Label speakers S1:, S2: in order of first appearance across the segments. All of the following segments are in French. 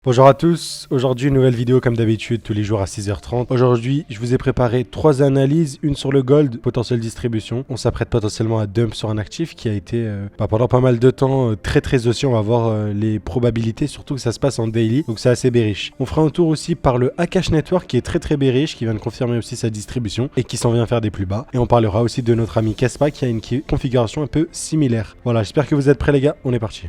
S1: Bonjour à tous, aujourd'hui une nouvelle vidéo comme d'habitude tous les jours à 6h30. Aujourd'hui je vous ai préparé 3 analyses, une sur le gold, potentielle distribution. On s'apprête potentiellement à dump sur un actif qui a été pendant pas mal de temps très haussier. On va voir les probabilités, surtout que ça se passe en daily, donc c'est assez bearish. On fera un tour aussi par le Akash Network qui est très bearish, qui vient de confirmer aussi sa distribution et qui s'en vient faire des plus bas. Et on parlera aussi de notre ami Kaspa qui a une configuration un peu similaire. Voilà, j'espère que vous êtes prêts les gars, on est parti.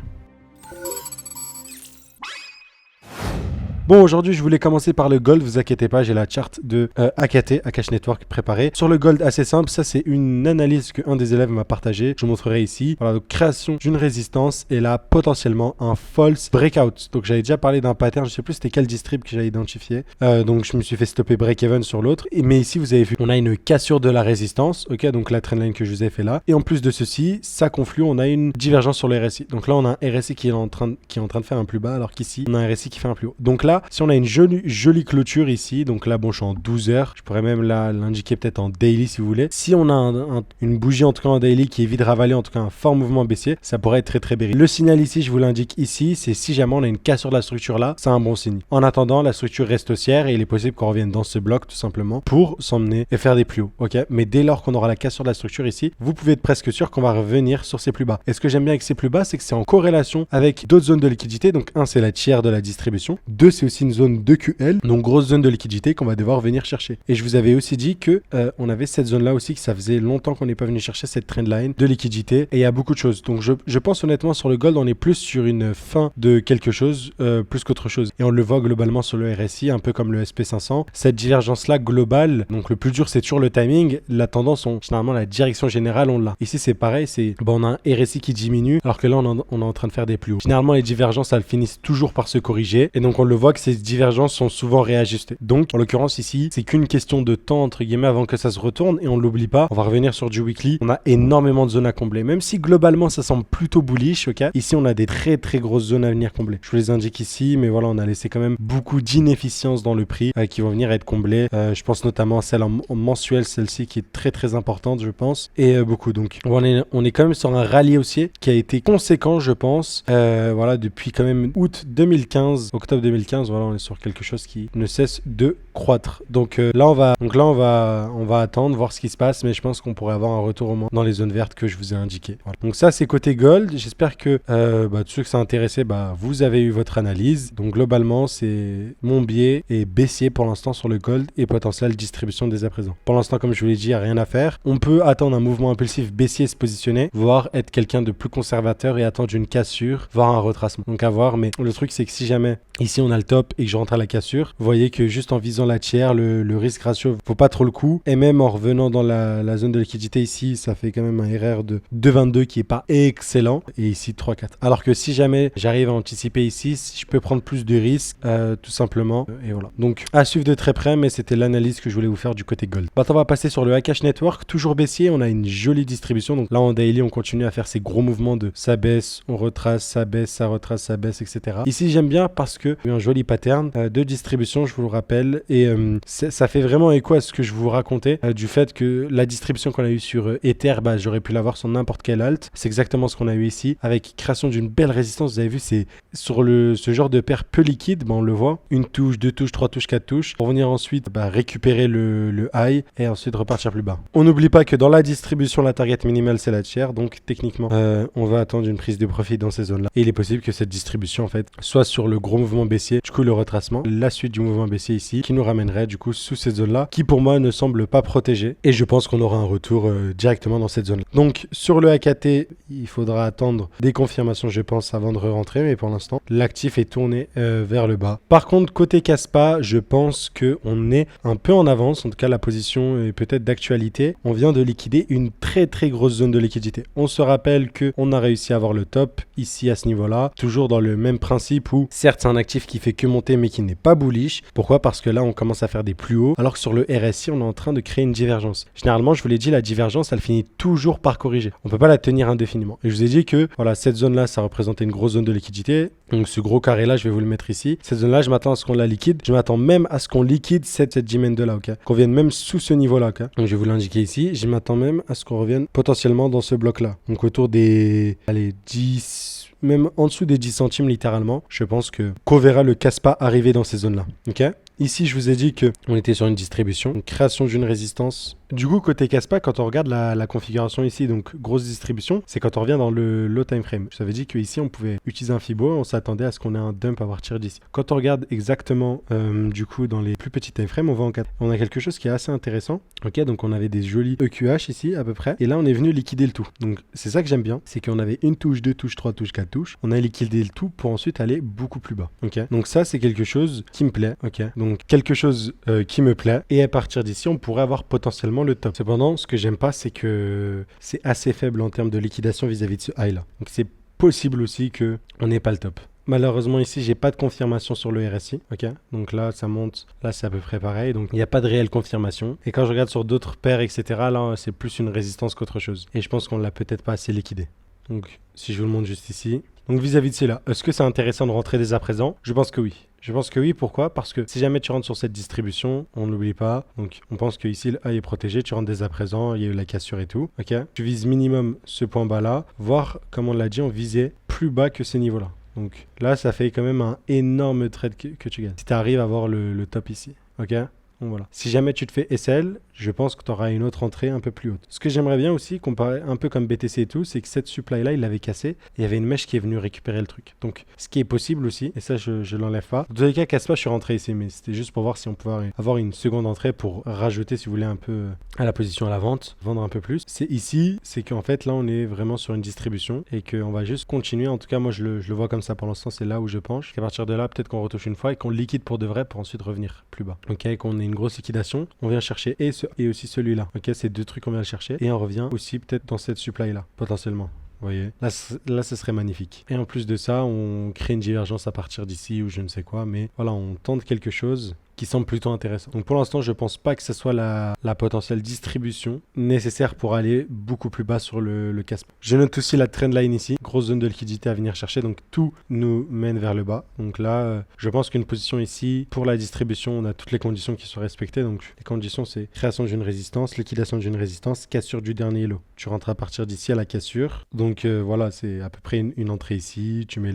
S1: Bon, aujourd'hui, je voulais commencer par le gold. Vous inquiétez pas, j'ai la charte de AKT, Akash Network préparée. Sur le gold, assez simple, ça c'est une analyse qu'un des élèves m'a partagée. Je vous montrerai ici. Voilà, donc création d'une résistance et là, potentiellement un false breakout. Donc j'avais déjà parlé d'un pattern, je sais plus c'était quel distrib que j'avais identifié. Donc je me suis fait stopper break-even sur l'autre. Mais ici, vous avez vu, on a une cassure de la résistance. Ok, donc la trendline que je vous ai fait là. Et en plus de ceci, ça conflue, on a une divergence sur le RSI. Donc là, on a un RSI qui est en train de faire un plus bas, alors qu'ici, on a un RSI qui fait un plus haut. Donc là, si on a une jolie clôture ici, donc là bon je suis en 12 heures, je pourrais même l'indiquer peut-être en daily si vous voulez. Si on a une bougie en tout cas en daily qui est vide ravalée, en tout cas un fort mouvement baissier, ça pourrait être très bearish. Le signal ici, je vous l'indique ici, c'est si jamais on a une cassure de la structure là, c'est un bon signe. En attendant, la structure reste haussière et il est possible qu'on revienne dans ce bloc tout simplement pour s'emmener et faire des plus hauts, ok. Mais dès lors qu'on aura la cassure de la structure ici, vous pouvez être presque sûr qu'on va revenir sur ces plus bas. Et ce que j'aime bien avec ces plus bas, c'est que c'est en corrélation avec d'autres zones de liquidité. Donc un, c'est la tiers de la distribution, deux, c'est aussi une zone de QL, donc grosse zone de liquidité qu'on va devoir venir chercher. Et je vous avais aussi dit que on avait cette zone là aussi, que ça faisait longtemps qu'on n'est pas venu chercher cette trendline de liquidité, et il y a beaucoup de choses. Donc je pense honnêtement sur le gold, on est plus sur une fin de quelque chose plus qu'autre chose, et on le voit globalement sur le RSI, un peu comme le SP500. Cette divergence là globale, donc le plus dur c'est toujours le timing, la tendance, généralement la direction générale on l'a. Ici c'est pareil, c'est bon, on a un RSI qui diminue alors que là on est en train de faire des plus hauts. Généralement les divergences elles finissent toujours par se corriger, et donc on le voit que ces divergences sont souvent réajustés. Donc en l'occurrence ici, c'est qu'une question de temps entre guillemets avant que ça se retourne, et on l'oublie pas, on va revenir sur du weekly. On a énormément de zones à combler, même si globalement ça semble plutôt bullish, ok. Ici on a des très grosses zones à venir combler. Je vous les indique ici, mais voilà, on a laissé quand même beaucoup d'inefficience dans le prix qui vont venir être comblées. Je pense notamment à celle en mensuel, celle-ci qui est très importante je pense, et beaucoup. Donc on est quand même sur un rallye haussier qui a été conséquent je pense, voilà, depuis quand même août 2015, octobre 2015, voilà, on est sur quelque chose qui ne cesse de croître. Donc là on va attendre, voir ce qui se passe, mais je pense qu'on pourrait avoir un retour au moins dans les zones vertes que je vous ai indiquées. Voilà. Donc ça c'est côté gold. J'espère que tous ceux que ça a intéressé, vous avez eu votre analyse. Donc globalement c'est mon biais est baissier pour l'instant sur le gold et potentielle distribution dès à présent. Pour l'instant, comme je vous l'ai dit, il n'y a rien à faire. On peut attendre un mouvement impulsif baissier se positionner, voire être quelqu'un de plus conservateur et attendre une cassure, voire un retracement. Donc à voir, mais le truc c'est que si jamais ici on a le top et que je rentre à la cassure, vous voyez que juste en visant la tiers, le risque ratio vaut pas trop le coup, et même en revenant dans la zone de liquidité ici, ça fait quand même un RR de 2,22 qui est pas excellent, et ici 3,4. Alors que si jamais j'arrive à anticiper ici, je peux prendre plus de risques tout simplement, et voilà. Donc à suivre de très près, mais c'était l'analyse que je voulais vous faire du côté gold. Maintenant on va passer sur le Akash Network, toujours baissier, on a une jolie distribution. Donc là en daily on continue à faire ces gros mouvements de ça baisse, on retrace, ça baisse, ça retrace, ça baisse, etc. Ici j'aime bien parce que il y a un joli pattern de distribution, je vous le rappelle, et ça fait vraiment écho à ce que je vous racontais du fait que la distribution qu'on a eu sur Ether, j'aurais pu l'avoir sur n'importe quel alt. C'est exactement ce qu'on a eu ici, avec création d'une belle résistance. Vous avez vu, c'est sur ce genre de paire peu liquide, on le voit, une touche, deux touches, trois touches, quatre touches, pour venir ensuite récupérer le high et ensuite repartir plus bas. On n'oublie pas que dans la distribution, la target minimale c'est la tiers, donc techniquement on va attendre une prise de profit dans ces zones là, et il est possible que cette distribution en fait soit sur le gros mouvement baissier, du coup le retracement, la suite du mouvement baissier ici qui nous ramènerait du coup sous cette zone là qui pour moi ne semble pas protégée, et je pense qu'on aura un retour directement dans cette zone là. Donc sur le AKT, il faudra attendre des confirmations je pense avant de rentrer, mais pour l'instant l'actif est tourné vers le bas. Par contre côté Kaspa, je pense que on est un peu en avance, en tout cas la position est peut-être d'actualité. On vient de liquider une très grosse zone de liquidité. On se rappelle que on a réussi à avoir le top ici à ce niveau là, toujours dans le même principe où certes c'est un actif qui fait que monter mais qui n'est pas bullish. Pourquoi? Parce que là on commence à faire des plus hauts, alors que sur le RSI on est en train de créer une divergence. Généralement je vous l'ai dit, la divergence elle finit toujours par corriger, on peut pas la tenir indéfiniment, et je vous ai dit que voilà, cette zone là ça représentait une grosse zone de liquidité. Donc ce gros carré là, je vais vous le mettre ici. Cette zone là, je m'attends à ce qu'on la liquide. Je m'attends même à ce qu'on liquide cette G-Mend là, ok? Qu'on vienne même sous ce niveau là, ok? Donc je vais vous l'indiquer ici. Je m'attends même à ce qu'on revienne potentiellement dans ce bloc là. Donc autour des, allez, 10, même en dessous des 10 centimes littéralement. Je pense qu'on verra le Kaspa arriver dans ces zones là, ok? Ici, je vous ai dit qu'on était sur une distribution, une création d'une résistance. Du coup, côté Kaspa, quand on regarde la configuration ici, donc grosse distribution, c'est quand on revient dans le low time frame. Je vous avais dit qu'ici, on pouvait utiliser un Fibo, on s'attendait à ce qu'on ait un dump à partir d'ici. Quand on regarde exactement, du coup, dans les plus petits time frames, on a quelque chose qui est assez intéressant. Ok, donc on avait des jolis EQH ici, à peu près. Et là, on est venu liquider le tout. Donc, c'est ça que j'aime bien, c'est qu'on avait une touche, deux touches, trois touches, quatre touches. On a liquidé le tout pour ensuite aller beaucoup plus bas. Ok, donc ça, c'est quelque chose qui me plaît. Ok, donc quelque chose qui me plaît. Et à partir d'ici, on pourrait avoir potentiellement le top. Cependant, ce que j'aime pas, c'est que c'est assez faible en termes de liquidation vis-à-vis de ce high là. Donc c'est possible aussi que on n'ait pas le top. Malheureusement ici, j'ai pas de confirmation sur le RSI. Ok, donc là ça monte, là c'est à peu près pareil. Donc il n'y a pas de réelle confirmation. Et quand je regarde sur d'autres paires, etc., là c'est plus une résistance qu'autre chose. Et je pense qu'on l'a peut-être pas assez liquidé. Donc si je vous le montre juste ici. Donc vis-à-vis de cela, est-ce que c'est intéressant de rentrer dès à présent? Je pense que oui. Je pense que oui, pourquoi? Parce que si jamais tu rentres sur cette distribution, on n'oublie pas, donc on pense que ici le A est protégé, tu rentres dès à présent, il y a eu la cassure et tout, ok? Tu vises minimum ce point bas là, voire, comme on l'a dit, on visait plus bas que ces niveaux là. Donc là, ça fait quand même un énorme trade que tu gagnes. Si tu arrives à avoir le top ici, ok? Donc voilà. Si jamais tu te fais SL, je pense que tu auras une autre entrée un peu plus haute. Ce que j'aimerais bien aussi, comparer un peu comme BTC et tout, c'est que cette supply-là, il l'avait cassé et il y avait une mèche qui est venue récupérer le truc. Donc, ce qui est possible aussi, et ça, je l'enlève pas. Dans tous les cas, Kaspa, je suis rentré ici, mais c'était juste pour voir si on pouvait avoir une seconde entrée pour rajouter, si vous voulez, un peu à la position à la vente, vendre un peu plus. C'est ici, c'est qu'en fait, là, on est vraiment sur une distribution et qu'on va juste continuer. En tout cas, moi, je le vois comme ça pour l'instant, c'est là où je penche. À partir de là, peut-être qu'on retouche une fois et qu'on liquide pour de vrai pour ensuite revenir plus bas. Ok, qu'on ait une grosse liquidation, on vient chercher et aussi celui-là. Ok, c'est deux trucs qu'on vient chercher et on revient aussi peut-être dans cette supply là, potentiellement. Vous voyez, là, ce serait magnifique. Et en plus de ça, on crée une divergence à partir d'ici ou je ne sais quoi, mais voilà, on tente quelque chose qui semble plutôt intéressant. Donc pour l'instant, je pense pas que ce soit la potentielle distribution nécessaire pour aller beaucoup plus bas sur le Kaspa. Je note aussi la trendline ici, grosse zone de liquidité à venir chercher, donc tout nous mène vers le bas. Donc là, je pense qu'une position ici, pour la distribution, on a toutes les conditions qui sont respectées. Donc les conditions, c'est création d'une résistance, liquidation d'une résistance, cassure du dernier lot. Tu rentres à partir d'ici à la cassure. Donc voilà, c'est à peu près une entrée ici, tu mets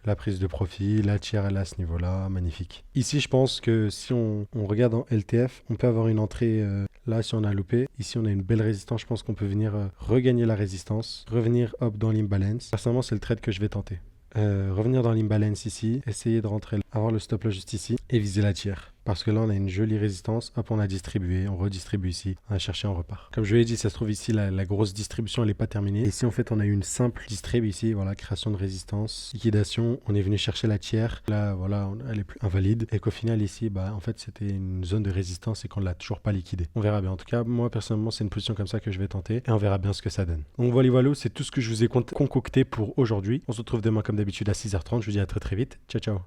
S1: la prise de profit, la tiers elle est à ce niveau-là, magnifique. Ici, je pense que si on regarde en LTF, on peut avoir une entrée là si on a loupé. Ici, on a une belle résistance, je pense qu'on peut venir regagner la résistance, revenir hop dans l'imbalance. Personnellement, c'est le trade que je vais tenter. Revenir dans l'imbalance ici, essayer de rentrer là, avoir le stop là juste ici et viser la tiers. Parce que là, on a une jolie résistance. Hop, on a distribué, on redistribue ici. On a cherché, on repart. Comme je vous l'ai dit, ça se trouve ici, la grosse distribution, elle n'est pas terminée. Ici, en fait, on a eu une simple distrib ici. Voilà, création de résistance, liquidation. On est venu chercher la tiers. Là, voilà, elle est plus invalide. Et qu'au final, ici, bah, en fait, c'était une zone de résistance et qu'on ne l'a toujours pas liquidée. On verra bien. En tout cas, moi, personnellement, c'est une position comme ça que je vais tenter. Et on verra bien ce que ça donne. Donc, voilà, c'est tout ce que je vous ai concocté pour aujourd'hui. On se retrouve demain, comme d'habitude, à 6h30. Je vous dis à très vite. Ciao, ciao.